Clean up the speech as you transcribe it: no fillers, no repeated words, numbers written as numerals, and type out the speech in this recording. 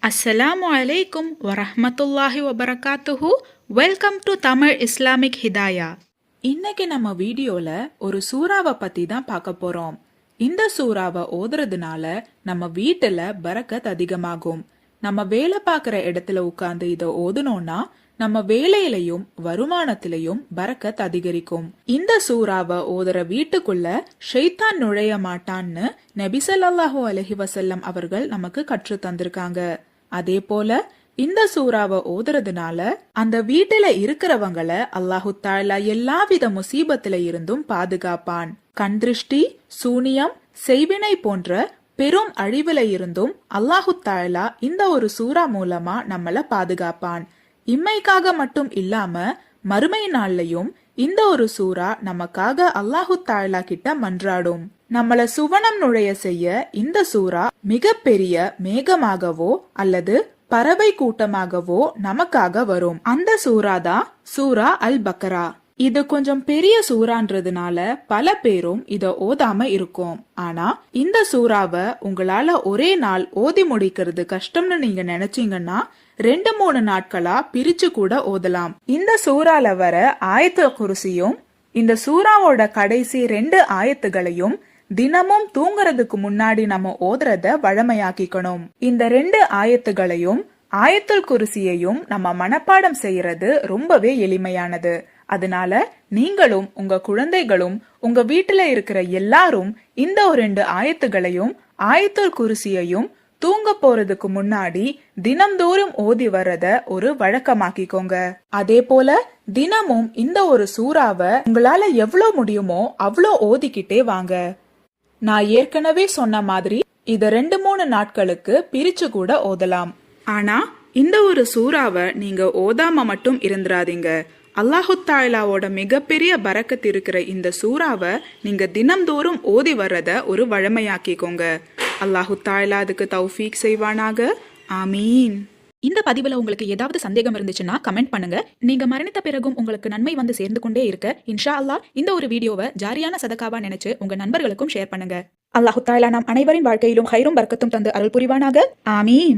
அஸ்ஸலாமு அலைக்கும் வரஹ்மத்துல்லாஹி வபரகாத்துஹு. Welcome to Tamil Islamic Hidaya. இன்னைக்கு நம்ம வீடியோல ஒரு சூறாவை பத்தி தான் பார்க்க போறோம். இந்த சூறாவை ஓதுறதுனால நம்ம வீட்டுல பரக்கத் அதிகமாகும். நம்ம வேலை பார்க்குற இடத்துல உட்கார்ந்து இதை ஓதுனோம்னா நம்ம வேலையிலையும் வருமானத்திலையும் பரக்கத் அதிகரிக்கும். இந்த சூறாவை ஓதுற வீட்டுக்குள்ள ஷைத்தான் நுழைய மாட்டான்னு நபி ஸல்லல்லாஹு அலைஹி வஸல்லம் அவர்கள் நமக்கு கற்று தந்திருக்காங்க. அதே போல இந்த சூறாவை ஓதுறதுனால அந்த வீட்டுல இருக்கிறவங்கள அல்லாஹு தஆலா எல்லாவித முசீபத்துல இருந்தும் பாதுகாப்பான். கண் திருஷ்டி, சூனியம், செய்வினை போன்ற பெரும் அழிவுல இருந்தும் அல்லாஹு தஆலா இந்த ஒரு சூறா மூலமா நம்மள பாதுகாப்பான். இம்மைக்காக மட்டும் இல்லாம மறுமை நாள்லயும் இந்த ஒரு சூறா நமக்காக அல்லாஹு தஆலா கிட்ட மன்றாடும். நம்மள சுவனம் நுழைய செய்ய இந்த சூறா மிகப்பெரிய மேகமாகவோ அல்லது பறவை கூட்டமாகவோ நமக்காக வரும். அந்த சூறா தான் சூரா அல் பக்ரா. இது கொஞ்சம் பெரிய சூறான்றதுனால பல பேரும் இத ஓதாம இருக்கும். ஆனா இந்த சூறாவை உங்களால ஒரே நாள் ஓதி முடிக்கிறது கஷ்டம்னு நீங்க நினைச்சீங்கன்னா 2-3 நாட்களா பிரிச்சு கூட ஓதலாம். இந்த சூறால வர ஆயத்துல் குர்சியும் இந்த சூறாவோட கடைசி 2 ஆயத்துகளையும் தினமும் தூங்குறதுக்கு முன்னாடி நம்ம ஓதுறத வழமையாக்கிக்கணும். இந்த 2 ஆயத்துகளையும் ஆயத்துல் குர்சியையும் நம்ம மனப்பாடம் செய்யறது ரொம்பவே எளிமையானது. அதனால நீங்களும் உங்க குழந்தைகளும் உங்க வீட்டுல இருக்கிற எல்லாரும் இந்த 2 ஆயத்துகளையும் ஆயத்துல் குர்சியையும் தூங்க போறதுக்கு முன்னாடி தினம்தோறும் ஓதி வர்றத ஒரு வழக்கமாக்கிக்கோங்க. அதே போல தினமும் இந்த ஒரு சூறாவை உங்களால எவ்வளவு முடியுமோ அவ்வளோ ஓதிக்கிட்டே வாங்க. நான் ஏற்கனவே சொன்ன மாதிரி இத 2-3 நாட்களுக்கு பிரிச்சு கூட ஓதலாம். ஆனா இந்த ஒரு சூறாவை நீங்க ஓதாம மட்டும் இருந்துராதீங்க. அல்லாஹு தஆலாவோட மிகப்பெரிய பரக்கத் இருக்கிற இந்த சூறாவை நீங்க தினம்தோறும் ஓதி வர்றத ஒரு வழமையாக்கிக்கோங்க. அல்லாஹு தஆலா அதுக்கு தௌஃபீக் செய்வானாக. ஆமீன். இந்த பதிவுல உங்களுக்கு ஏதாவது சந்தேகம் இருந்துச்சுன்னா கமெண்ட் பண்ணுங்க. நீங்க மரணித்த பிறகும் உங்களுக்கு நன்மை வந்து சேர்ந்து கொண்டே இருக்க இன்ஷா அல்லாஹ் இந்த ஒரு வீடியோவை ஜாரியான சதகாவா நினைச்சு உங்க நண்பர்களுக்கும் ஷேர் பண்ணுங்க. அல்லாஹு தஆலா நம் அனைவரின் வாழ்க்கையிலும் ஹைரும் பரக்கத்தும் தந்து அருள் புரிவானாக. ஆமீன்.